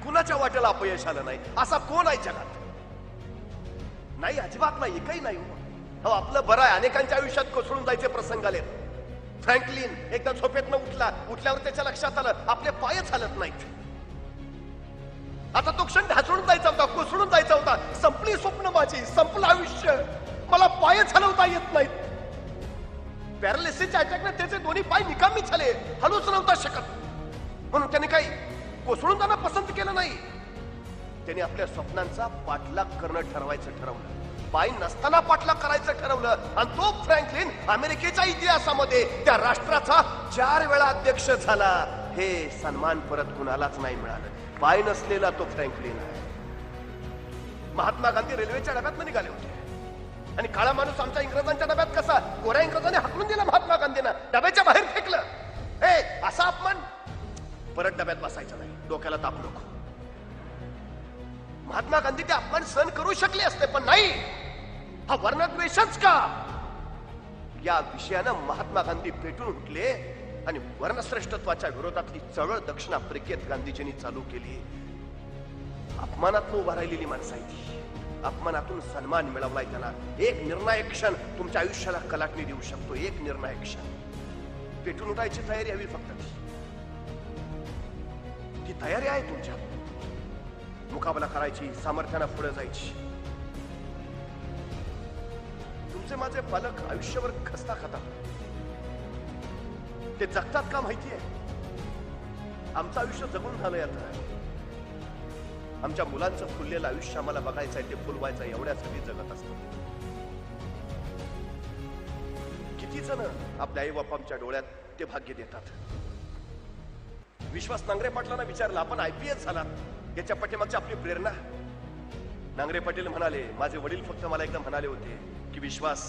कुणाच्या वाट्याला अपयश आलं नाही असा कोण आहे जगात? नाही, अजिबात नाही, काही नाही. हो, आपलं बरं आहे. अनेकांच्या आयुष्यात कोसळून जायचे प्रसंग आले. फ्रँकलिन एकदा झोपेतनं उठल्यावर त्याच्या लक्षात आलं आपले पायच हलत नाहीत. आता तो क्षण ढासळून जायचा होता, कोसळून जायचा होता. संपली स्वप्न माझी, संपलं आयुष्य, मला पायच हलवता येत नाहीत. पॅरालिसिसच्या अटॅकने त्याचे दोन्ही पाय निकामी झाले, हलूच नव्हता शकत. म्हणून त्याने काही कोसळून जाणं पसंत केलं नाही. त्याने आपल्या स्वप्नांचा पाठलाग करणं ठरवलं. पाय नसताना पाठलाग करायचं ठरवलं. आणि तो फ्रँकलिन अमेरिकेच्या इतिहासामध्ये त्या राष्ट्राचा 4 वेळा अध्यक्ष झाला. हे सन्मान परत कुणालाच नाही मिळालं. पाय नसलेला तो फ्रँकलिन आहे. महात्मा गांधी रेल्वेच्या डब्यात निघाले होते आणि काळा माणूस आमच्या इंग्रजांच्या डब्यात कसा, गोऱ्या इंग्रजांनी हाकलून दिला महात्मा गांधींना, डब्याच्या बाहेर फेकलं. असा अपमान, परत डब्यात बसायचं नाही, डोक्याला ताप नको. महात्मा गांधी ते अपमान सहन करू शकले असते, पण नाही. हा वर्णद्वेषच का या विषयानं महात्मा गांधी पेटून उठले आणि वर्णश्रेष्ठत्वाच्या विरोधातली चळवळ दक्षिण आफ्रिकेत गांधीजींनी चालू केली. अपमानातून उभा राहिलेली माणसं आहे ती. अपमानातून सन्मान मिळवलाय त्यांना. एक निर्णायक क्षण तुमच्या आयुष्याला कलाटणी देऊ शकतो. एक निर्णायक क्षण. पेटून उठायची तयारी हवी फक्त. ती तयारी आहे तुमच्यात. मुकाबला करायची, सामर्थ्यानं पुढे जायची. तुमचे माझे पालक आयुष्यभर खस्ता खातात. ते जगतात का माहितीये? आमचं आयुष्य जगून झालंय आता. आमच्या मुलांचं फुललेलं आयुष्य आम्हाला बघायचंय, ते फुलवायचं एवढ्यासाठी जगत असतात. किती जण आपल्या आई बापांच्या डोळ्यात ते भाग्य देतात. विश्वास नांगरे पाटलांना विचारलं, आपण IPS झालात, याच्या पाठीमागची आपली प्रेरणा? नांगरे पाटील म्हणाले, माझे वडील फक्त मला एकदा म्हणाले होते की विश्वास,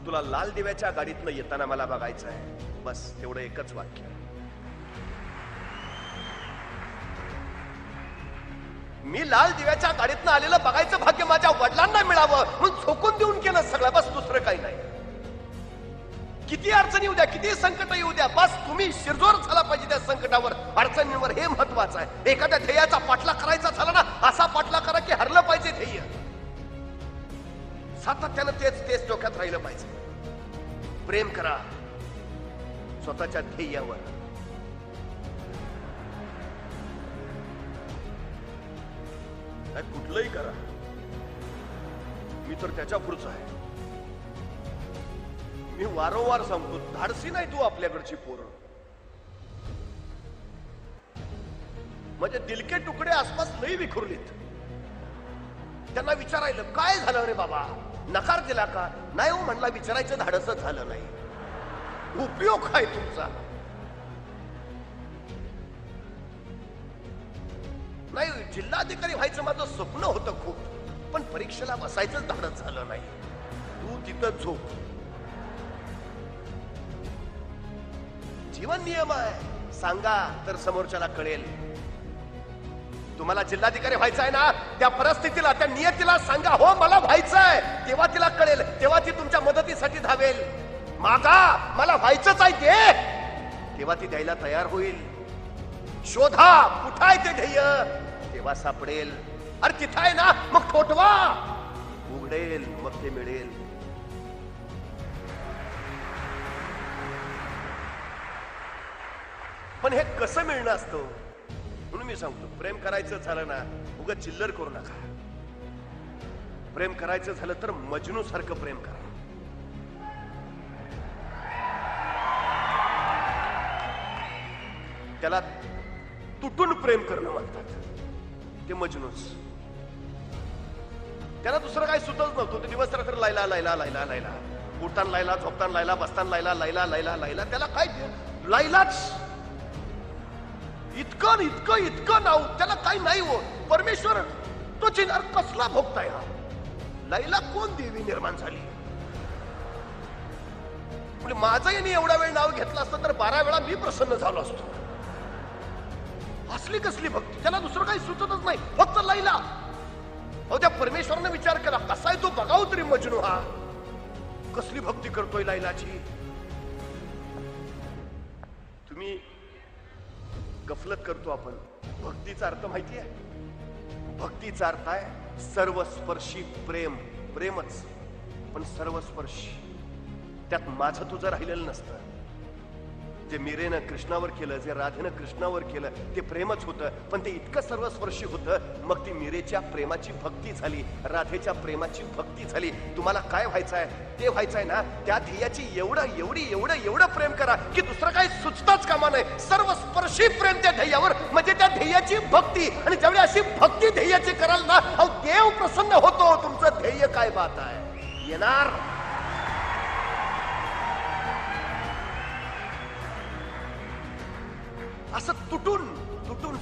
तुला लाल दिव्याच्या गाडीतनं येताना मला बघायचं आहे. बस तेवढं एकच वाक्य. मी लाल दिव्याच्या गाडीतनं आलेलं बघायचं भाग्य माझ्या वडिलांना मिळावं म्हणून झोकून देऊन केलं सगळं. बस, दुसरं काही नाही. किती अडचणी येऊ द्या, किती संकट येऊ द्या, बस तुम्ही शिरजोर झाला पाहिजे त्या संकटावर, अडचणींवर. हे महत्वाचं आहे. एखाद्या ध्येयाचा पाठलाग करायचा झाला ना, असा पाठलाग करा की हरलं पाहिजे ध्येय. सातत्यानं तेच डोक्यात राहिलं पाहिजे. प्रेम करा स्वतःच्या ध्येयावर. कुठलंही करा, मी तर त्याच्या पुढचं आहे. मी वारंवार सांगतो, धाडसी नाही तू आपल्याकडची पोरं. म्हणजे दिलके तुकडे आसपास लई विखुरलीत. त्यांना विचारायला, काय झालं रे बाबा, नकार दिला का? नाही हो म्हणला, विचारायचं धाडस झालं नाही. उपयोग काय तुमचा? नाही, जिल्हाधिकारी व्हायचं माझं स्वप्न होतं खूप, पण परीक्षेला बसायचं धाडस झालं नाही. तू तिथं झोप. जीवन नियम आहे, सांगा तर समोरच्याला कळेल. तुम्हाला जिल्हाधिकारी व्हायचं आहे ना, त्या परिस्थितीला, त्या नियतीला सांगा, हो मला व्हायचं आहे, तेव्हा तिला कळेल, तेव्हा ती तुमच्या मदतीसाठी धावेल. मागा, मला व्हायचंच आहे ते, तेव्हा ती द्यायला तयार होईल. शोधा कुठं आहे ते ध्येय, तेव्हा सापडेल. अरे तिथं आहे ना, मग ठोठवा, उघडेल, मग ते मिळेल. पण हे कसं मिळणं असतं? म्हणून मी सांगतो, प्रेम करायचं झालं ना, उगाच चिल्लर करू नका. प्रेम करायचं झालं तर मजनू सारखं प्रेम करा. त्याला तुटून प्रेम करणं म्हणतात. ते मजनूच. त्याला दुसरं काही सुचत नव्हतं. ते दिवस रात्र लायला लायला लायला लायला, उठताना लायला, झोपताना लायला, बसताना लायला, लायला लायला लायला. त्याला काय लायलाच इतकं इतकं इतकं नाव, त्याला काही नाही हो. परमेश्वर तो चिनार कसला भोगताय हा? लैला कोण देवी निर्माण झाली? माझं यांनी एवढा वेळ नाव घेतलं असतं तर 12 वेळा मी प्रसन्न झालो असतो. असली कसली भक्ती? त्याला दुसरं काही सुचतच नाही, फक्त लैला. अहो, त्या परमेश्वराने विचार केला, कसा आहे तो बघाव तरी मजनू हा, कसली भक्ती करतोय लैलाची. तुम्ही गफलत करतो आपण. भक्तीचा अर्थ माहिती आहे? भक्तीचा अर्थ आहे सर्वस्पर्शी प्रेम. प्रेमच, पण सर्वस्पर्शी. त्यात माझं तुझं राहिलेलं नसतं. जे मीरेनं कृष्णावर केलं, जे राधेनं कृष्णावर केलं, ते प्रेमच होतं, पण ते इतकं सर्वस्पर्शी होतं. मग ती मीरेच्या प्रेमाची भक्ती झाली, राधेच्या प्रेमाची भक्ती झाली. तुम्हाला काय व्हायचंय? ते व्हायचंय ना, त्या ध्येयाची एवढं प्रेम करा की दुसरं काही सुचताच कामा नाही. सर्वस्पर्शी प्रेम त्या ध्येयावर, म्हणजे त्या ध्येयाची भक्ती. आणि ज्यावेळी अशी भक्ती ध्येयाची कराल ना, अहो देव प्रसन्न होतो. तुमचं ध्येय काय बात आहे, येणार. असं तुटून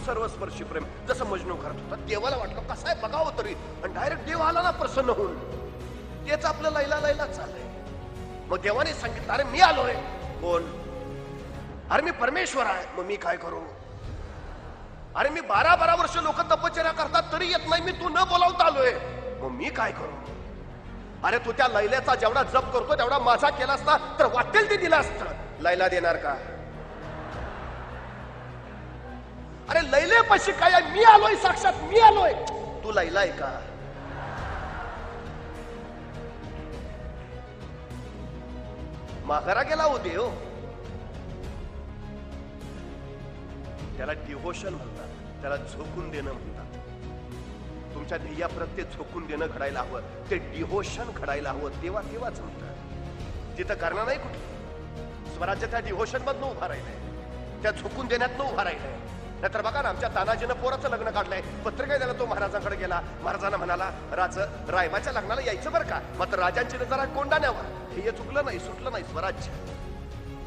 सर्वस्पर्शी प्रेम. जसं मजनू करत होता, देवाला वाटलं कसं आहे बघावं तरी, आणि डायरेक्ट देव आला ना प्रसन्न होऊन. तेच आपलं लैला चाललंय. मग देवाने सांगितलं, अरे मी आलोय. कोण? अरे मी परमेश्वर आहे. मग मी काय करू? अरे मी 12 वर्ष लोक तपश्चर्या करतात तरी येत नाही, मी तू न बोलावता आलोय. मग मी काय करू? अरे तू त्या लैल्याचा जेवढा जप करतो तेवढा माझा केला असता तर वाटेल ते दिला असतं. लैला देणार का? अरे लैले पाशी काय आहे? मी आलोय, साक्षात मी आलोय. तू लैला आहे का? माघारा गेला हो देव. त्याला डिव्होशन म्हणतात, त्याला झोकून देणं म्हणतात. तुमच्या ध्येयाप्रत ते झोकून देणं घडायला हवं, ते डिव्होशन घडायला हवं. तेव्हाच म्हणतात. तिथं करणार नाही कुठे. स्वराज्य त्या डिव्होशन मधनं उभा राहिलाय, त्या झोकून देण्यात उभा राहिलाय. नाहीतर बघा ना, आमच्या तानाजीनं पोराचं लग्न काढलंय, पत्रिका द्यायला तो महाराजांकडे गेला. महाराजांना म्हणाला, रायबाच्या लग्नाला यायचं बरं का, मात्र राजांची जरा कोंडाण्यावर. ध्येय चुकलं नाही, सुटलं नाही. स्वराज्य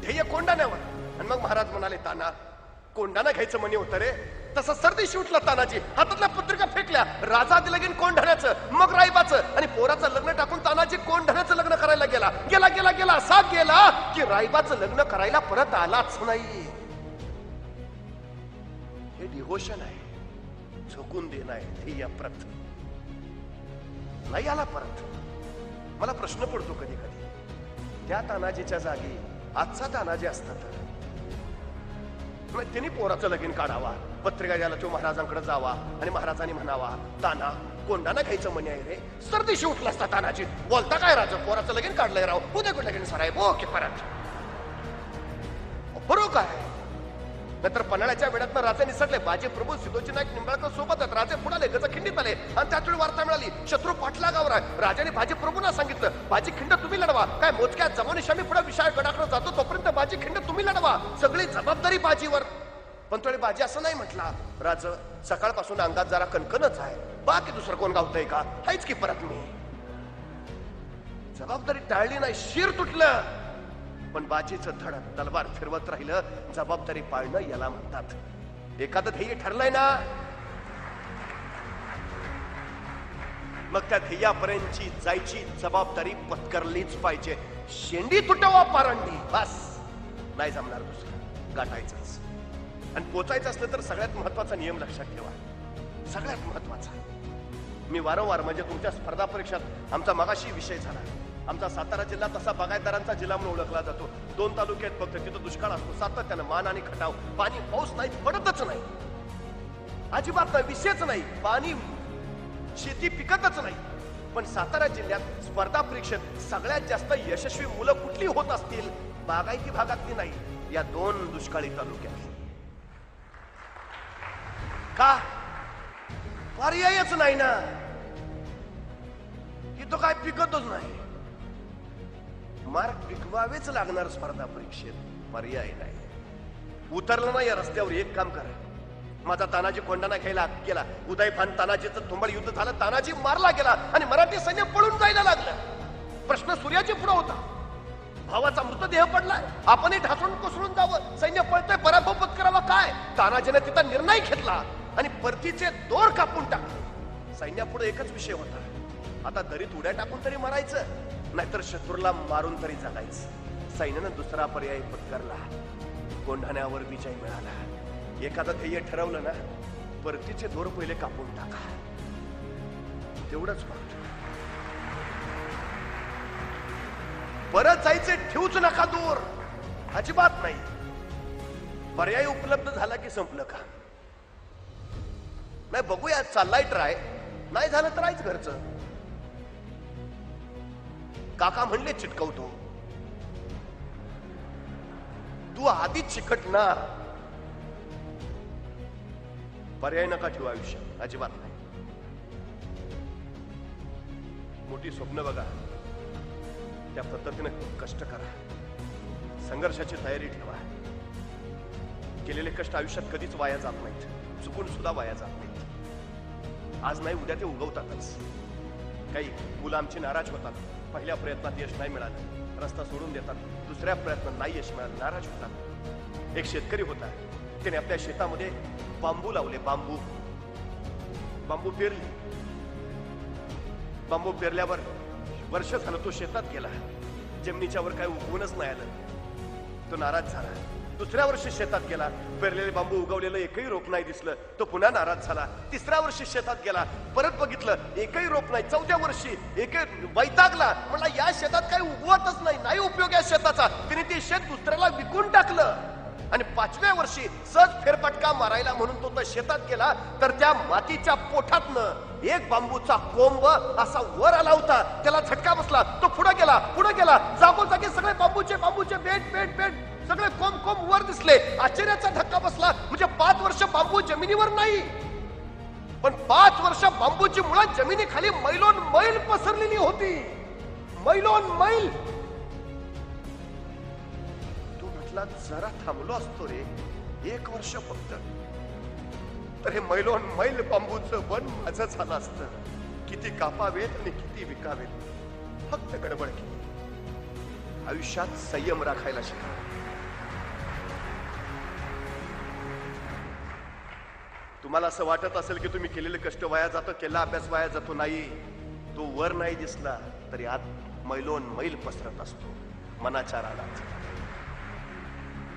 ध्येय कोंडाण्यावर. आणि मग महाराज म्हणाले, ताना कोंडाणा घ्यायचं म्हणे होतं रे. तसं सर्दीशी उठला तानाजी, हातातल्या पत्रिका फेकल्या. राजा लगीन कोंढाण्याचं, मग रायबाचं, आणि पोराचं लग्न टाकून तानाजी कोंढाण्याचं लग्न करायला गेला. असा गेला की रायबाचं लग्न करायला परत आलाच नाही. हे डिव्होशन आहे, झोकून देणं आहे. ध्येयाप्रत नाही आला परत. मला प्रश्न पडतो कधी कधी, त्या तानाजीच्या जागी आजचा तानाजी असता तर त्यांनी पोराचं लगीन काढावा, पत्रिका द्यायला तो महाराजांकडे जावा, आणि महाराजांनी म्हणावा, ताना कोंडाणा घ्यायचं म्हणे आहे रे. सर्दीशी उठला असता तानाजी. बोलता काय राजा, पोराचं लगीन काढलंय राव, उद्या कुठं लगीन सराय ओके परत. बरोबर काय? नंतर पन्हाळ्याच्या वेळात राजे निसटले. बाजी प्रभू सिद्धोजी नाईक निंबाळकर सोबत राजे पुढाले, गजखिंडीत आले, आणि त्याच वेळी वार्ता मिळाली शत्रू पाठलागावर आहे. राजाने बाजी प्रभूंना सांगितलं, बाजी खिंड तुम्ही लढवा. काय मोजक्या जमानिशामी पुढे विशाळ गडाकडे जातो, तोपर्यंत बाजी खिंड तुम्ही लढवा. सगळी जबाबदारी बाजीवर. पण थोडी बाजी असं नाही म्हटला, राज सकाळपासून अंगात जरा कणकणच आहे, बाकी दुसरं कोण गावतंय का? हायच की परत मी. जबाबदारी टाळली नाही, शिर तुटलं. पण बाजीचं धडक तलवार फिरवत राहिलं. जबाबदारी पाळणं याला म्हणतात. एखादं ध्येय ठरलंय ना, मग त्या ध्येयापर्यंतची जायची जबाबदारी पत्करलीच पाहिजे. शेंडी तुटवा पारंडी, बस नाही जमणार, दुसरं गाठायचंच. आणि पोचायचं असलं तर सगळ्यात महत्वाचा नियम लक्षात ठेवा, सगळ्यात महत्वाचा. मी वारंवार, म्हणजे तुमच्या स्पर्धा परीक्षात आमचा मगाशी विषय झाला. आमचा सातारा जिल्हा तसा बागायतदारांचा जिल्हा म्हणून ओळखला जातो. 2 तालुके आहेत फक्त, तिथं दुष्काळ असतो सातत्यानं. मान आणि खटाव, पाणी पाऊस नाही, पडतच नाही, अजिबात नाही, विषयच नाही. पाणी, शेती पिकतच नाही. पण सातारा जिल्ह्यात स्पर्धा परीक्षेत सगळ्यात जास्त यशस्वी मुलं कुठली होत असतील? बागायती भागातली नाही, या 2 दुष्काळी तालुक्यात. का? पर्यायच नाही ना, इथं काय पिकतच नाही. मार्क पिकवावेच लागणार स्पर्धा परीक्षेत, पर्याय नाही. उतरलं ना या रस्त्यावर, एक काम करा. माझा तानाजी कोंडाणा घ्यायला गेला, उदयभान तानाजीचं तुंबळ युद्ध झालं, तानाजी मारला गेला आणि मराठी सैन्य पळून जायला लागलं. प्रश्न सूर्याची पुढे होता, भावाचा मृतदेह पडलाय, आपणही ढासळून कोसळून जावं, सैन्य पळतंय, पराभव पत्करावा. काय? तानाजीने तिथं निर्णय घेतला आणि परतीचे दोर कापून टाकले. सैन्यापुढे एकच विषय होता, आता दरीत उड्या टाकून तरी मारायचं, नाहीतर शत्रूला मारून तरी जगायचं. सैन्यानं दुसरा पर्याय पत्करला, कोंढाण्यावर विजय मिळाला. एखादं ध्येय ठरवलं ना, परतीचे दोर पहिले कापून टाका, तेवढंच मागतो. परत जायचे ठेवूच नका दूर, अजिबात नाही. पर्याय उपलब्ध झाला की संपलं का? नाही बघूया, चाललाय ट्राय, नाही झालं तर आहेच घरचं. काका म्हणले चिटकवतो, तू आधीच चिकटणार. पर्याय नका ठेवू आयुष्यात, अजिबात नाही. मोठी स्वप्न बघा, त्या पद्धतीने कष्ट करा, संघर्षाची तयारी ठेवा. केलेले कष्ट आयुष्यात कधीच वाया जात नाहीत, चुकून सुद्धा वाया जात नाहीत. आज नाही उद्या ते उगवतातच. काही मुलं आमची नाराज होतात, पहिल्या प्रयत्नात यश नाही मिळालं, रस्ता सोडून देतात. दुसऱ्या प्रयत्नात नाही यश मिळालं, नाराज होतात. एक शेतकरी होता, त्याने आपल्या शेतामध्ये बांबू लावले. बांबू पेरली. बांबू पेरल्यावर वर्ष झालं तो शेतात गेला, जमिनीच्या वर काय उगवूनच नाही आलं. तो नाराज झाला. दुसऱ्या वर्षी शेतात गेला, पेरलेले बांबू उगवलेलं एकही रोप नाही दिसलं. तो पुन्हा नाराज झाला. तिसऱ्या वर्षी शेतात गेला, परत बघितलं एकही रोप नाही. चौथ्या वर्षी एकही वैतागला, म्हणला या शेतात काही उगवतच नाही, नाही उपयोग या शेताचा. तिने ते शेत दुसऱ्याला विकून टाकलं. आणि पाचव्या वर्षी सहज फेरफटका मारायला म्हणून तो शेतात गेला, तर त्या मातीच्या पोटातनं एक बांबूचा कोंब असा वर आला होता. त्याला झटका बसला. तो पुढे गेला. जागोजागी सगळे बांबूचे बेट सगळे कोंब वर दिसले. आश्चर्याचा धक्का बसला. म्हणजे 5 वर्ष बांबू जमिनीवर नाही, पण 5 वर्ष बांबूची मुळं जमिनीखाली मैलोन मैल पसरलेली होती. मैलोन मैल. जरा थांबलो असतो रे 1 वर्ष फक्त, तर हे मैलोन मैल बांबूचं वन माझं झालं असतं. किती कापावेत आणि किती विकावेत, फक्त गडबड केली. आयुष्यात संयम राखायला शिका. तुम्हाला असं वाटत असेल की तुम्ही केलेले कष्ट वाया जातो, केला अभ्यास वाया जातो. नाही, तो वर नाही दिसला तरी आत मैलोन मैल पसरत असतो मनाच्या रानात.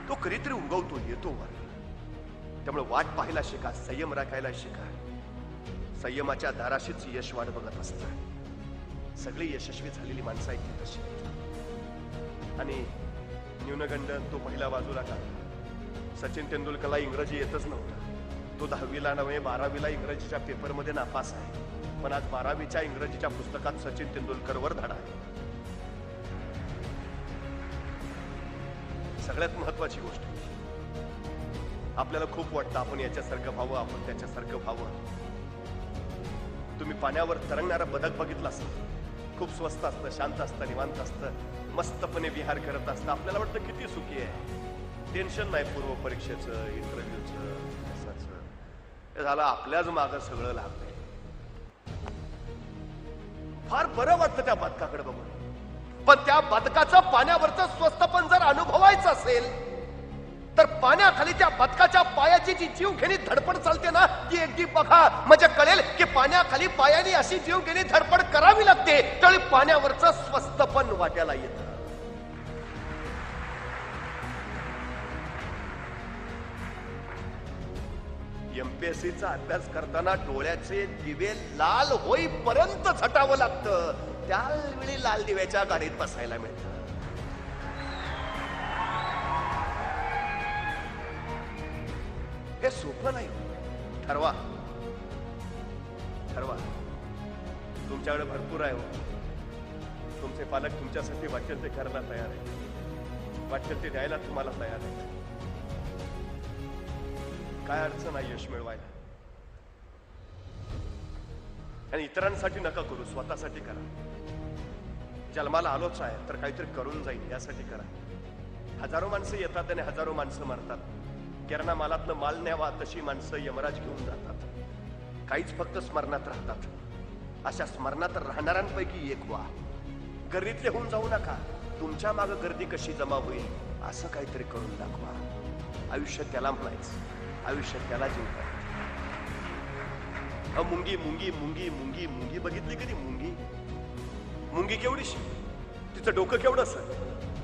तो कधीतरी उगवतो, येतो वर. त्यामुळे वाट पाहायला शिका, संयम राखायला शिका. संयमाच्या दाराशीच यश वाट बघत असतं. सगळी यशस्वी झालेली माणसं आहेत ती तशी. आणि न्यूनगंड तो पहिला बाजूला का, सचिन तेंडुलकरला इंग्रजी येतच नव्हतं. तो 10वीला नव्हे 12वीला इंग्रजीच्या पेपरमध्ये नापास आहे, पण आज 12वीच्या इंग्रजीच्या पुस्तकात सचिन तेंडुलकरवर धडा आहे. सगळ्यात महत्वाची गोष्ट, आपल्याला खूप वाटतं आपण याच्यासारखं व्हावं, आपण त्याच्यासारखं व्हावं. तुम्ही पाण्यावर तरंगणारा बदक बघितला असेल, खूप स्वस्त असतं, शांत असतं, निवांत असतं, मस्तपणे विहार करत असतं. आपल्याला वाटतं किती सुखी आहे, टेन्शन नाही पूर्व परीक्षेचं, इंटरव्ह्यूचं, हे झालं आपल्याच मागं सगळं लागलंय. फार बरं वाटतं त्या बदकाकडे बघून. पण त्या बदकाचं पाण्यावरचं स्वस्तपण जर अनुभवायचं असेल, तर पाण्याखाली त्या बदकाच्या पायाची जी जीवघेणी धडपड चालते ना, ती एकदी बघा, म्हणजे कळेल की पाण्याखाली पायाने अशी जीवघेणी धडपड करावी लागते, त्यावेळी पाण्यावरचं स्वस्तपण वाट्याला येतं. एमपीएससीचा अभ्यास करताना डोळ्याचे दिवे लाल होईपर्यंत झटावं लागतं. त्यावेळी लाल दिव्याच्या गाडीत बसायला मिळतं. हे सोपं नाही. ठरवा. तुमच्याकडे भरपूर आहे. तुमचे पालक तुमच्यासाठी वाटेल ते करायला तयार आहे, वाटेल ते द्यायला तुम्हाला तयार आहे. काय अडचण आहे यश मिळवायला. आणि इतरांसाठी नका करू, स्वतःसाठी करा. जन्माला आलोच आहे तर काहीतरी करून जाईल यासाठी करा. हजारो माणसं येतात आणि हजारो माणसं मरतात. किराणा मालातनं माल न्यावा तशी माणसं यमराज घेऊन जातात. काहीच फक्त स्मरणात राहतात. अशा स्मरणात राहणाऱ्यांपैकी एक व्हा. गर्दीतले होऊन जाऊ नका. तुमच्या मागं गर्दी कशी जमा होईल असं काहीतरी करून दाखवा. आयुष्य त्याला म्हणायचं, आयुष्य त्याला जिंकायचं. मुंगी मुंगी मुंगी मुंगी मुंगी बघितली कधी? मुंगी केवढीशी, तिचं डोकं केवढंसं,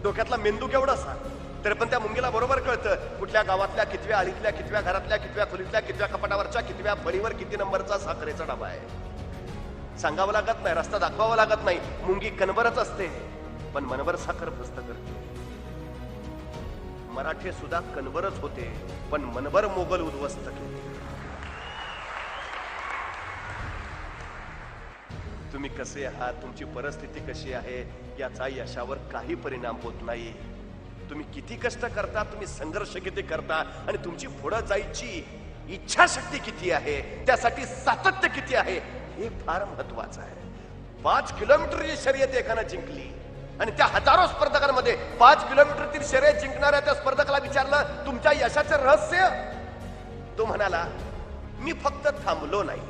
डोक्यातला मेंदू केवढासा. तरी पण त्या मुंगीला बरोबर कळतं कुठल्या गावातल्या कितव्या आळीतल्या, कितव्या घरातल्या, कितव्या खोलीतल्या, कितव्या कपाटावरच्या, कितव्या फळीवर किती नंबरचा साखरेचा डबा आहे. सांगावं लागत नाही, रस्ता दाखवावा लागत नाही. मुंगी कणभरच असते पण मनभर साखर प्रस्त करते. मराठे सुद्धा कणभरच होते पण मनभर मोगल उद्ध्वस्त केले. तुम्ही कसे आहात, तुमची परिस्थिती कशी आहे याचा यशावर काही परिणाम होत नाही. तुम्ही किती कष्ट करता, तुम्ही संघर्ष किती करता आणि तुमची पुढे जायची इच्छाशक्ती किती आहे, त्यासाठी सातत्य किती आहे हे फार महत्वाचं आहे. 5 किलोमीटरची शर्यत एकानं जिंकली आणि त्या हजारो स्पर्धकांमध्ये 5 किलोमीटरची शर्यत जिंकणाऱ्या त्या स्पर्धकाला विचारलं तुमच्या यशाचे रहस्य. तो म्हणाला मी फक्त थांबलो नाही.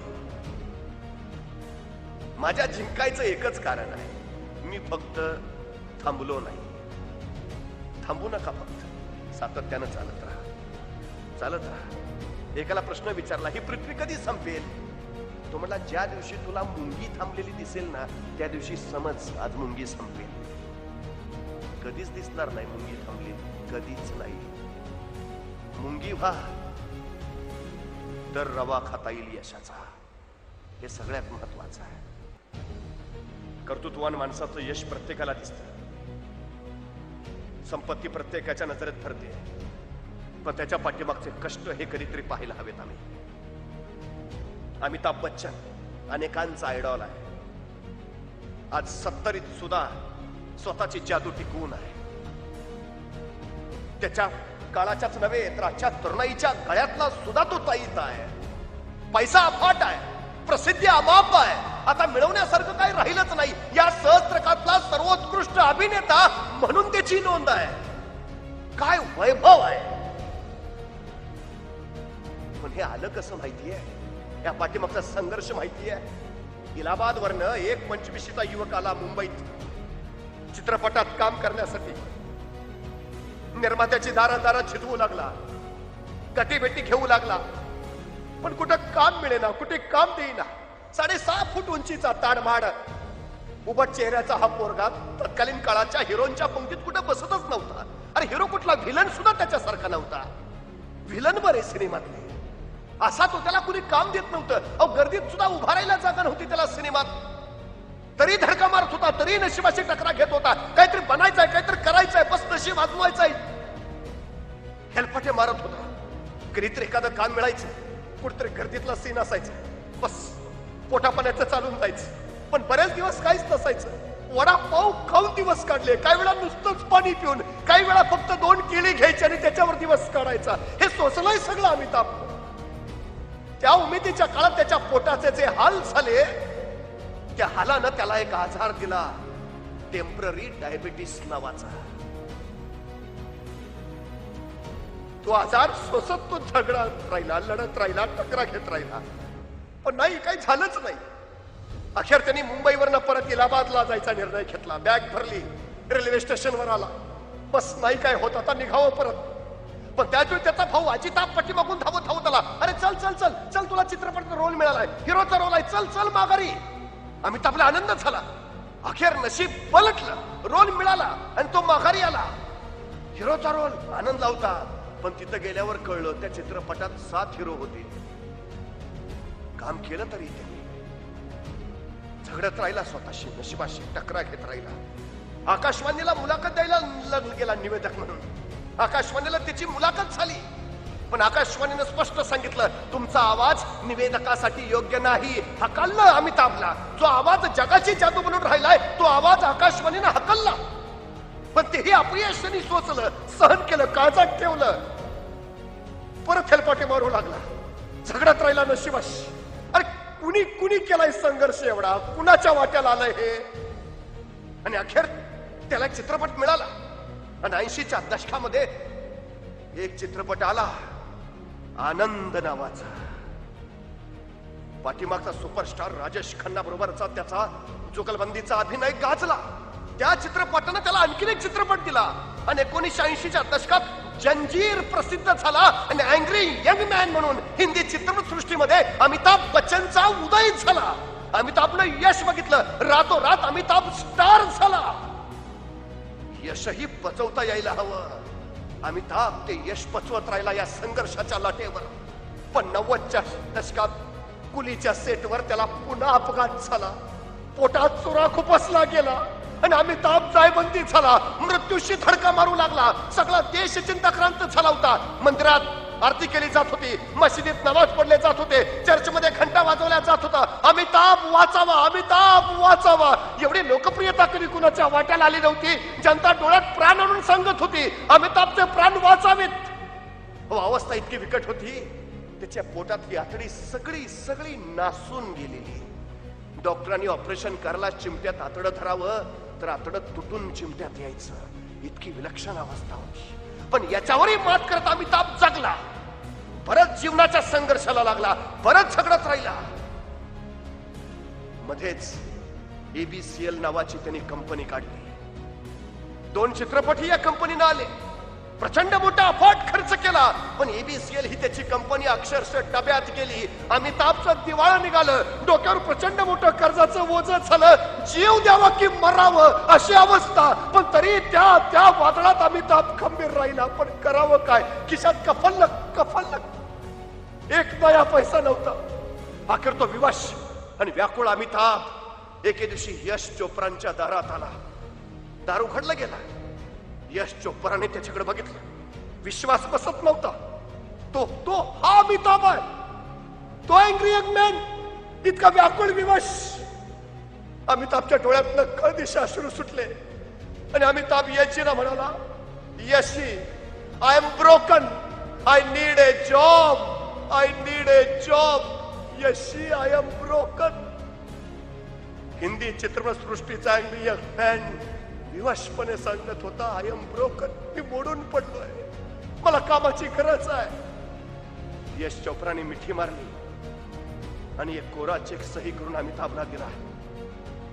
माझ्या जिंकायचं एकच कारण आहे, मी फक्त थांबलो नाही. थांबू नका, फक्त सातत्यानं चालत राहा, चालत राहा. एकाला प्रश्न विचारला ही पृथ्वी कधी संपेल. तो म्हटला ज्या दिवशी तुला मुंगी थांबलेली दिसेल ना त्या दिवशी समज आज मुंगी संपेल. कधीच दिसणार नाही मुंगी थांबली, कधीच नाही. मुंगी व्हा तर रवा खाता येईल यशाचा. हे सगळ्यात महत्वाचं आहे. कर्तृत्ववान माणसाचं यश प्रत्येकाला दिसतं, संपत्ती प्रत्येकाच्या नजरेत भरते, पण त्याच्या पाठीमागचे कष्ट हे कधीतरी पाहायला हवेत. अमिताभ बच्चन अनेकांचा आयडॉल आहे. आज 70 सुद्धा स्वतःची जादू टिकवून आहे. त्याच्या काळाच्याच नव्हे तर आजच्या तरुणाईच्या गळ्यातला सुद्धा तो ताईत आहे. पैसा अफाट आहे, प्रसिद्धी अमाप आहे, आता मिळवण्यासारखं काही राहिलंच नाही. या सहस्त्रकातला सर्वोत्कृष्ट अभिनेता म्हणून त्याची नोंद आहे. काय वैभव आहे. पण हे आलं कसं माहितीये, या पाठीमागचा संघर्ष माहितीये. इलाहाबाद वरनं एक 25चा युवक आला मुंबईत चित्रपटात काम करण्यासाठी. निर्मात्याची दारादारा छिदवू लागला, गटीबेटी घेऊ लागला, पण कुठं काम मिळेना, कुठे काम देईना. 6.5 फूट उंचीचा ताडमाड उभट चेहऱ्याचा हा पोरगा तत्कालीन काळाच्या हिरोंच्या पंक्तीत कुठं बसतच नव्हता. अरे हिरो कुठला, व्हिलन सुद्धा त्याच्यासारखा नव्हता. व्हिलन बरे सिनेमातले असा तो, त्याला कुणी काम देत नव्हतं. अहो गर्दीत सुद्धा उभा राहायला जागा नव्हती त्याला सिनेमात. तरी धडका मारत होता, तरी नशिबाची टकरा घेत होता. काहीतरी बनायचंय, काहीतरी करायचंय, बस नशीब वाजवायचंय. हेलपाटे मारत होता. कधीतरी एखादं काम मिळायचं, कुठतरी गर्दीतला सीन असायचा, बस पोटापाण्याचं चालून जायचं. पण बरेच दिवस काहीच नसायचं. वडापाव खाऊन दिवस काढले, काही वेळा नुसतंच पाणी पिऊन, काही वेळा फक्त 2 केळी घ्यायची आणि त्याच्यावर दिवस काढायचा. हे सोसलंय सगळं अमिताभ. त्या उमेदीच्या काळात त्याच्या पोटाचे जे हाल झाले, त्या हालानं त्याला एक आजार दिला, टेम्पररी डायबिटीस नावाचा. तो आजार सोसत तो झगडत राहिला, लढत राहिला, टकरा घेत राहिला, पण नाही, काही झालंच नाही. अखेर त्यांनी मुंबईवरनं परत इलाहाबादला जायचा निर्णय घेतला. बॅग भरली, रेल्वे स्टेशनवर आला. बस नाही काय होत, आता निघावं परत. पण त्यावेळी त्याचा भाऊ अजिताभ पाठीमागून धावत धावत आला. अरे चल चल चल चल, तुला चित्रपटात रोल मिळालाय, हिरोचा रोल आहे, चल चल माघारी. अमिताभला आनंद झाला. अखेर नशीब पलटलं, रोल मिळाला आणि तो माघारी आला. हिरोचा रोल आनंद लावता, पण तिथं गेल्यावर कळलं त्या चित्रपटात 7 हिरो होते. काम केलं तरी त्यांनी झगडत राहिला, स्वतःशी नशिबाशी टकरा घेत राहिला. आकाशवाणीला मुलाखत द्यायला गेला निवेदक म्हणून. आकाशवाणीला त्याची मुलाखत झाली, पण आकाशवाणीनं स्पष्ट सांगितलं तुमचा आवाज निवेदकासाठी योग्य नाही. हकललं अमिताभला. जो आवाज जगाची जादू बनून राहिलाय तो आवाज आकाशवाणीनं हकलला. पण तेही अपयश त्यांनी सोचलं, सहन केलं, काळजात ठेवलं. परत हेलपाटे मारू लागला, झगडत राहिला नशिबाशी. अरे कुणी कुणी केलाय संघर्ष एवढा, कुणाच्या वाट्याला आलंय हे. आणि अखेर त्याला चित्रपट मिळाला. आणि 80च्या दशकामध्ये एक चित्रपट आला, आनंद नावाचा. पाठीमागचा सुपरस्टार राजेश खन्ना बरोबरचा त्याचा जुगलबंदीचा अभिनय गाजला. त्या चित्रपटानं त्याला आणखीन एक चित्रपट दिला. आणि 1980च्या दशकात जंजीर प्रसिद्ध झाला. आणि अँग्री यंग मॅन म्हणून हिंदी चित्रपट सृष्टीमध्ये अमिताभ बच्चनचा उदय झाला. अमिताभनं यश बघितलं, रातोरात अमिताभ स्टार झाला. यशही पचवता यायला हवं. अमिताभ ते यश पचवत राहिला या संघर्षाच्या लाटेवर. पण 90च्या दशकात कुलीच्या सेटवर त्याला पुन्हा अपघात झाला. पोटात चुरा खुपसला गेला आणि अमिताभ जायबंदी झाला. मृत्यूशी धडका मारू लागला. सगळा देश चिंताक्रांत झाला होता. मंदिरात आरती केली जात होती, मशिदीत नमाज पडले जात होते, चर्चमध्ये घंटा वाजवल्या जात होता, अमिताभ वाचावा, अमिताभ वाचावा. एवढी लोकप्रियता कधी कुणाच्या वाट्याला आली नव्हती. जनता डोळ्यात प्राण आणून सांगत होती, अमिताभचे प्राण वाचावेत. अवस्था इतकी विकट होती, त्याच्या पोटातली आतडी सगळी सगळी नासून गेलेली. डॉक्टरांनी ऑपरेशन करायला चिमट्यात आतडं धरावं तर आतडं तुटून चिमट्यात यायचं. इतकी विलक्षण अवस्था होती. पण याच्यावरही मात करत अमिताभ जगला. परत जीवनाच्या संघर्षाला लागला, परत झगडत राहिला. मध्येच ABCL नावाची त्यांनी कंपनी काढली. 2 चित्रपटही या कंपनीनं आले. प्रचंड मोठा अफाट खर्च केला, पण ABCL ही त्याची कंपनी अक्षरशः डब्यात गेली. अमिताभचं दिवाळं निघालं. डोक्यावर प्रचंड मोठं कर्जाचं ओझं झालं. जीव द्यावा की मरावं अशी अवस्था. पण तरी त्या वादळात अमिताभ खंबीर राहिला. पण करावं काय? खिशात कफल्लक एक नया पैसा नव्हता. अखेर तो विवश आणि व्याकुळ अमिताभ एके दिवशी यश चोप्रांच्या दारात आला. दार उघडला गेला. यश चोप्राने त्याच्याकडे बघितलं. विश्वास बसत नव्हता. तो हा अमिताभ आहे, तो एंग्री यंग मॅन, इतका व्याकुळ विवश. अमिताभच्या डोळ्यातनं खळदिशा अश्रू सुटले आणि अमिताभ यशीला म्हणाला, Yashi, I am broken, I need a job, I need a job. Yashi, I am broken. Hindi चित्रपटसृष्टीचा एंग्री यंग मॅन विवशपणे सांगत होता, आय एम ब्रोकन, मी मोडून पडलोय, मला कामाची गरज आहे. यश चोप्राने मिठी मारली आणि एक कोरा चेक सही करून अमिताभला दिला.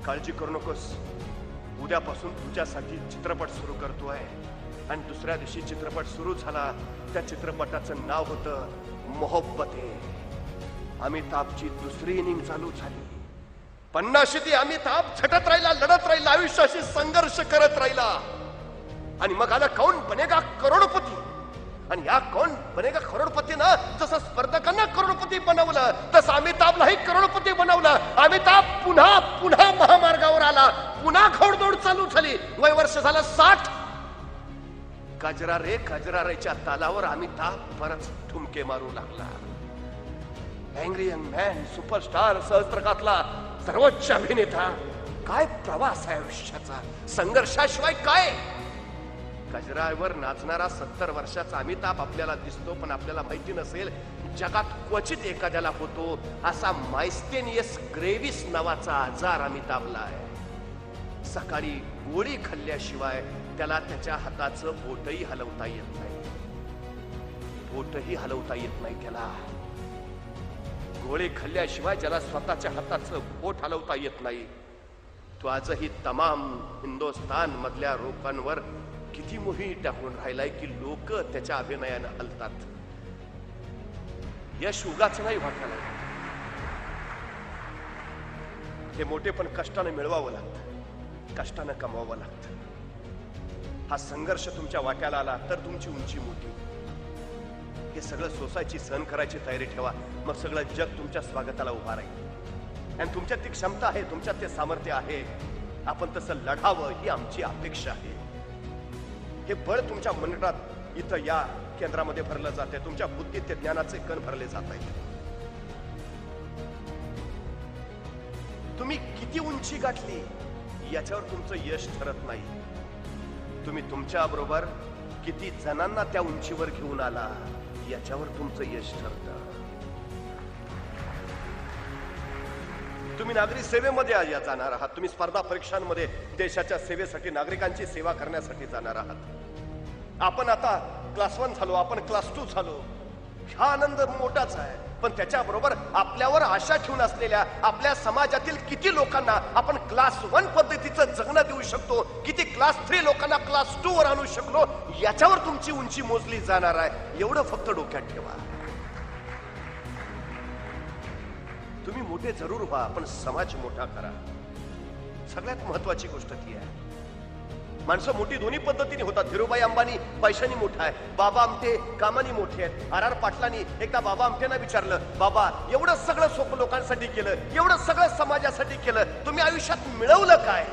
काळजी करू नकोस, उद्यापासून तुझ्यासाठी चित्रपट सुरू करतोय. आणि दुसऱ्या दिवशी चित्रपट सुरू झाला. त्या चित्रपटाचं नाव होतं मोहब्बते. अमिताभची दुसरी इनिंग चालू झाली. 50 अमिताभ झटत राहिला, लढत राहिला, आयुष्याशी संघर्ष करत राहिला. आणि मग आला कौन बनेगा करोडपती. आणि या कौन बनेगा करोडपतीनं जसं स्पर्धकांना करोडपती बनवलं, तसं अमिताभलाही करोडपती बनवलं. अमिताभ पुन्हा महामार्गावर आला. पुन्हा घोडदौड चालू झाली. वय वर्ष झालं 60. कजरा रेच्या तालावर अमिताभ परत ठुमके मारू लागला. एंग्री यंग मॅन, सुपरस्टार, सहस्त्रकातला सर्वोच्च अभिनेता. काय प्रवास आहे आयुष्याचा, संघर्षाशिवाय काय. गजरावर नाचणारा 70 वर्षाचा अमिताभ आपल्याला दिसतो, पण आपल्याला माहिती नसेल जगात क्वचित एखाद्याला होतो असा मायस्थेनियस ग्रेव्हिस नावाचा आजार अमिताभला आहे. सकाळी गोळी खाल्ल्याशिवाय त्याला त्याच्या हाताचं बोटही हलवता येत नाही. त्याला गोळी खाल्ल्याशिवाय ज्याला स्वतःच्या हाताचं बोट हलवता येत नाही, तो आजही तमाम हिंदुस्थान मधल्या लोकांवर किती मोही टाकून राहिलाय की लोक त्याच्या अभिनयानं हलतात. यश उगाच नाही वाटायला. हे मोठे पण कष्टाने मिळवावं लागतं, कष्टानं कमवावं लागतं. हा संघर्ष तुमच्या वाट्याला आला तर तुमची उंची मोठी. हे सगळं सोसायची सहन करायची तयारी ठेवा, मग सगळं जग तुमच्या स्वागताला उभा राहील. आणि तुमच्यात ती क्षमता आहे, तुमच्यात ते सामर्थ्य आहे. आपण तसं लढावं ही आमची अपेक्षा आहे. हे बळ तुमच्या मंडळात इथं या केंद्रामध्ये भरलं जाते. तुमच्या बुद्धीत ते ज्ञानाचे कण भरले जात आहेत. तुम्ही किती उंची गाठली याच्यावर तुमचं यश ठरत नाही. तुम्ही तुमच्या बरोबर किती जणांना त्या उंचीवर घेऊन आला याच्यावर तुमचं यश ठरतं. तुम्ही नागरी सेवेमध्ये जाणार आहात. तुम्ही स्पर्धा परीक्षांमध्ये देशाच्या सेवेसाठी, नागरिकांची सेवा करण्यासाठी जाणार आहात. आपण आता क्लास 1 झालो, आपण क्लास 2 झालो. हा आनंद मोठाच आहे. पण त्याच्याबरोबर आपल्यावर आशा ठेवून असलेल्या आपल्या समाजातील किती लोकांना आपण क्लास 1 पद्धतीचं जगणं देऊ शकतो, किती क्लास 3 लोकांना क्लास 2 वर आणू शकलो, याच्यावर तुमची उंची मोजली जाणार आहे. एवढं फक्त डोक्यात ठेवा. तुम्ही मोठे जरूर व्हा, पण समाज मोठा करा. सगळ्यात महत्वाची गोष्ट ती आहे. माणसं मोठी दोन्ही पद्धतीने होतात. धीरूभाई अंबानी पैशानी मोठा आहे, बाबा आमटे कामानी मोठे आहेत. आर पाटलांनी एकदा बाबा आमटेंना विचारलं, बाबा एवढं सगळं सोपं लोकांसाठी केलं, एवढं सगळं समाजासाठी केलं, तुम्ही आयुष्यात मिळवलं काय?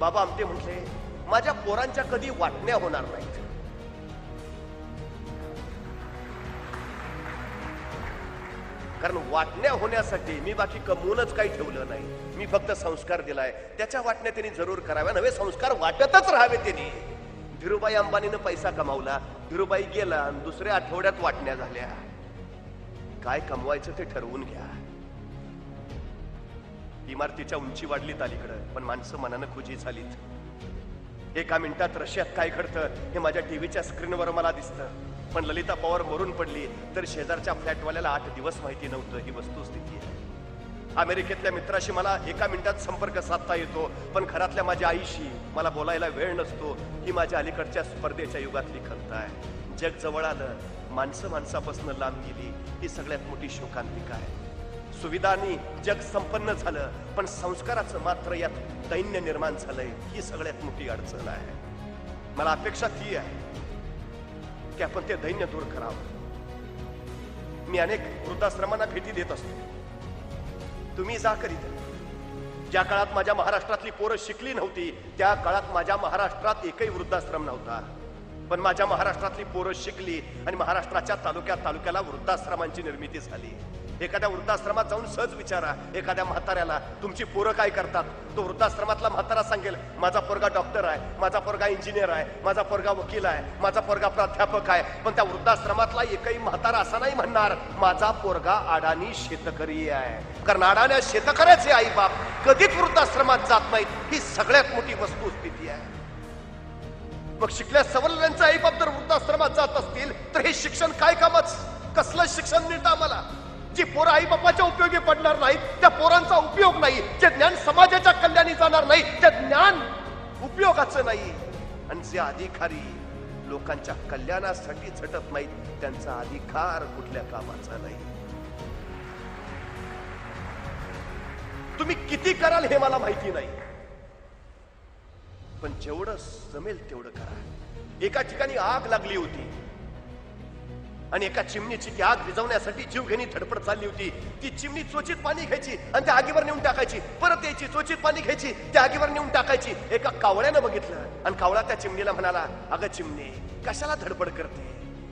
बाबा आमटे म्हटले, माझ्या पोरांच्या कधी वाटण्या होणार नाहीत. कारण वाटण्या होण्यासाठी मी बाकी कमवूनच काही ठेवलं नाही. मी फक्त संस्कार दिलाय. त्याच्या वाटण्या त्यांनी जरूर कराव्या, नवे संस्कार वाटतच राहावे त्यांनी. धीरूभाई अंबानीनं पैसा कमावला, धीरूभाई गेला आणि दुसऱ्या आठवड्यात वाटण्या झाल्या. काय कमवायचं ते ठरवून घ्या. इमारतीच्या उंची वाढलीत अलीकडं, पण माणसं मनानं खुजी झालीत. एका मिनिटात रशियात काय घडतं हे माझ्या टीव्हीच्या स्क्रीनवर मला दिसतं. पण ललिता पवार मरून पडली तर शेजारच्या फ्लॅटवाल्याला 8 दिवस माहिती नव्हतं. ही वस्तुस्थिती आहे. अमेरिकेतल्या मित्राशी मला एका मिनिटात संपर्क साधता येतो, पण घरातल्या माझ्या आईशी मला बोलायला वेळ नसतो. ही माझ्या अलीकडच्या स्पर्धेच्या युगातली खंत आहे. जग जवळ आलं, माणसं माणसापासून लांब गेली. ही सगळ्यात मोठी शोकांतिका आहे. सुविधांनी जग संपन्न झालं, पण संस्काराचं मात्र यात दैन्य निर्माण झालंय. ही सगळ्यात मोठी अडचण आहे. मला अपेक्षा ती आहे की आपण ते दैन्य दूर करावं. मी अनेक वृद्धाश्रमांना भेटी देत असतो. तुम्ही जा करीत. ज्या काळात माझ्या महाराष्ट्रातली पोरं शिकली नव्हती त्या काळात माझ्या महाराष्ट्रात एकही वृद्धाश्रम नव्हता. पण माझ्या महाराष्ट्रातली पोरं शिकली आणि महाराष्ट्राच्या तालुक्याला वृद्धाश्रमांची निर्मिती झाली. एखाद्या वृद्धाश्रमात जाऊन सहज विचारा एखाद्या म्हाताऱ्याला, तुमची पोरं काय करतात? तो वृद्धाश्रमातला म्हातारा सांगेल, माझा पोरगा डॉक्टर आहे, माझा पोरगा इंजिनियर आहे, माझा पोरगा वकील आहे, माझा पोरगा प्राध्यापक आहे. पण त्या वृद्धाश्रमातला एकही म्हातारा असा नाही म्हणणार माझा पोरगा अडाणी शेतकरी आहे. कारण अडाण्या शेतकऱ्याचे आई बाप कधीच वृद्धाश्रमात जात नाहीत. ही सगळ्यात मोठी वस्तुस्थिती आहे. मग शिकल्या सवरलेल्यांचे आई बाप जर वृद्धाश्रमात जात असतील तर हे शिक्षण काय कामाचं? कसलं शिक्षण मिळतं आम्हाला? जी पोरं आई बापाच्या उपयोगी पडणार नाहीत त्या पोरांचा उपयोग नाही. जे ज्ञान समाजाच्या कल्याणी जाणार नाही ते ज्ञान उपयोगाचं नाही. आणि जे अधिकारी लोकांच्या कल्याणासाठी झटत नाहीत त्यांचा अधिकार कुठल्या कामाचा नाही. तुम्ही किती कराल हे मला माहिती नाही, पण जेवढं जमेल तेवढं करा. एका ठिकाणी आग लागली होती आणि एका चिमणीची ती आग विझवण्यासाठी जीवघेणी धडपड चालली होती. ती चिमणी चोचीत पाणी घ्यायची आणि त्या आगीवर नेऊन टाकायची, परत यायची, चोचीत पाणी घ्यायची, त्या आगीवर नेऊन टाकायची. एका कावळ्यानं बघितलं आणि कावळा त्या चिमणीला म्हणाला, अगं चिमणी कशाला धडपड करते?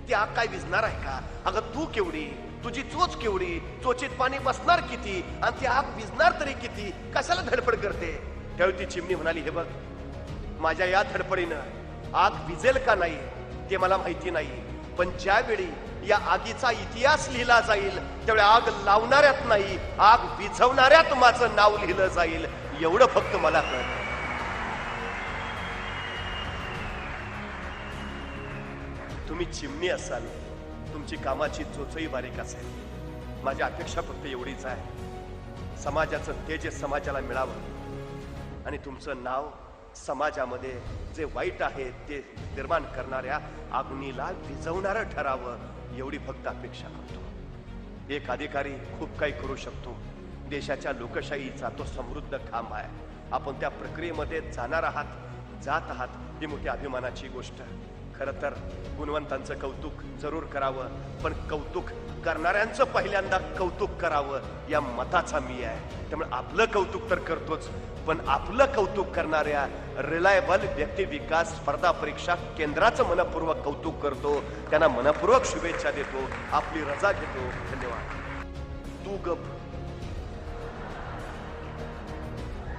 ती आग काय विझणार आहे का? अगं तू केवढी, तुझी चोच केवढी, चोचीत पाणी बसणार किती आणि ती आग विझणार तरी किती? कशाला धडपड करते? त्यावेळी ती चिमणी म्हणाली, हे बघ, माझ्या या धडपडीनं आग विझेल का नाही ते मला माहिती नाही, पण ज्यावेळी या आगीचा इतिहास लिहिला जाईल त्यावेळी आग लावणाऱ्यात नाही आग विझवणाऱ्यात माझं नाव लिहिलं जाईल. एवढं फक्त मला कळतं. तुम्ही चिमणी असाल, तुमची कामाची चोचही बारीक असेल. माझी अपेक्षा फक्त एवढीच आहे, समाजाचं तेज समाजाला मिळावं आणि तुमचं नाव समाजामध्ये जे वाईट आहे ते निर्माण करणाऱ्या अग्नीला विझवणारं ठरावं. एवढी फक्त अपेक्षा करतो. एक अधिकारी खूप काही करू शकतो. देशाच्या लोकशाहीचा तो समृद्ध खांब आहे. आपण त्या प्रक्रियेमध्ये जाणार आहात, जात आहात, ही मोठी अभिमानाची गोष्ट. खरं तर गुणवंतांचं कौतुक जरूर करावं, पण कौतुक करणाऱ्यांचं पहिल्यांदा कौतुक करावं या मताचा मी आहे. त्यामुळे आपलं कौतुक तर करतोच, पण आपलं कौतुक करणाऱ्या रिलायबल व्यक्ती विकास स्पर्धा परीक्षा केंद्राचं मनपूर्वक कौतुक करतो. त्यांना मनपूर्वक शुभेच्छा देतो. आपली रजा घेतो. धन्यवाद. तू गप.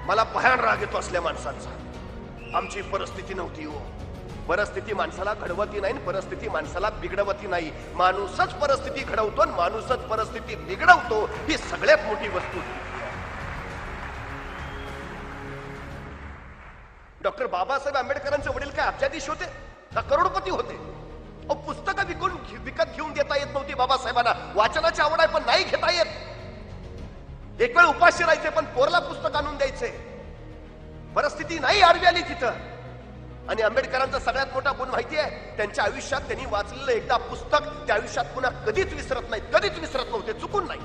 मला भयान राग येतो असल्या माणसांचा. आमची परिस्थिती नव्हती हो. परिस्थिती माणसाला घडवती नाही, परिस्थिती माणसाला बिघडवती नाही. माणूसच परिस्थिती घडवतो आणि माणूसच परिस्थिती बिघडवतो. ही सगळ्यात मोठी वस्तू. डॉक्टर बाबासाहेब आंबेडकरांचे वडील काय अब्जाधीश होते का करोडपती होते? पुस्तकं विकत घेऊन देता येत नव्हती बाबासाहेबांना. वाचनाची आवड आहे पण नाही घेता येत. एक वेळ उपाशी राहायचे पण पोरला पुस्तक आणून द्यायचे. परिस्थिती नाही आडवी आली तिथं. आणि आंबेडकरांचा सगळ्यात मोठा गुण माहिती आहे, त्यांच्या आयुष्यात त्यांनी वाचलेलं एकदा पुस्तक त्या आयुष्यात पुन्हा कधीच विसरत नाहीत, कधीच विसरत नव्हते, चुकून नाही.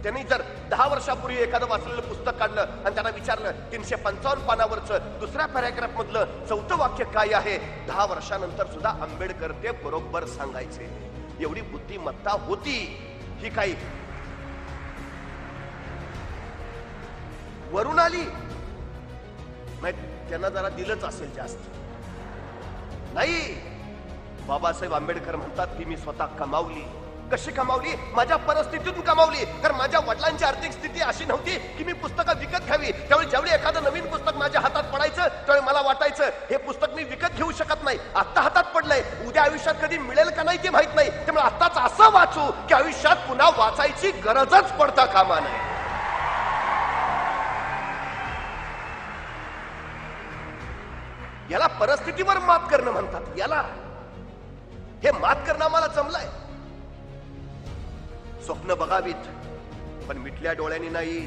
त्यांनी जर 10 वर्षापूर्वी एखादं वाचलेलं पुस्तक काढलं आणि त्यांना विचारलं 355 पानावरचं दुसऱ्या पॅराग्राफ मधलं 4थं वाक्य काय आहे, 10 वर्षानंतर सुद्धा आंबेडकर ते बरोबर सांगायचे. एवढी बुद्धिमत्ता होती. ही काही वरून आली नाही, त्यांना जरा दिलंच असेल जास्त नाही. बाबासाहेब आंबेडकर म्हणतात ती मी स्वतः कमावली. कशी कमावली? माझ्या परिस्थितीतून कमावली. कारण माझ्या वडिलांची आर्थिक स्थिती अशी नव्हती की मी पुस्तकं विकत घ्यावी. त्यावेळी ज्यावेळी एखादं नवीन पुस्तक माझ्या हातात पडायचं त्यावेळी मला वाटायचं हे पुस्तक मी विकत घेऊ शकत नाही. आता हातात पडलंय, उद्या आयुष्यात कधी मिळेल का नाही ते माहित नाही. त्यामुळे आताच असं वाचू की आयुष्यात पुन्हा वाचायची गरजच पडता कामा नये. याला परिस्थितीवर मात करणं म्हणतात. याला हे मात करणं आम्हाला जमलंय. स्वप्न बघावीत पण मिटल्या डोळ्यांनी नाही,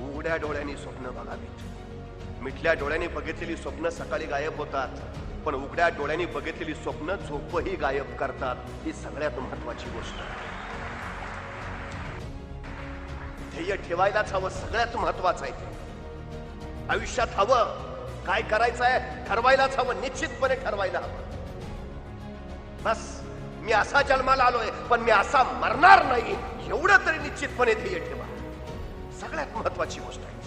उघड्या डोळ्यांनी स्वप्न बघावीत. मिटल्या डोळ्यांनी बघितलेली स्वप्न सकाळी गायब होतात, पण उघड्या डोळ्यांनी बघितलेली स्वप्न झोपही गायब करतात. ही सगळ्यात महत्वाची गोष्ट. ध्येय ठेवायलाच हवं, सगळ्यात महत्वाचं आहे ते. आयुष्यात हवं काय करायचं आहे ठरवायलाच हवं, निश्चितपणे ठरवायला हवं. बस मी असा जन्माला आलोय पण मी असा मरणार नाही एवढं तरी निश्चितपणे ध्येय ठेवा. सगळ्यात महत्वाची गोष्ट आहे.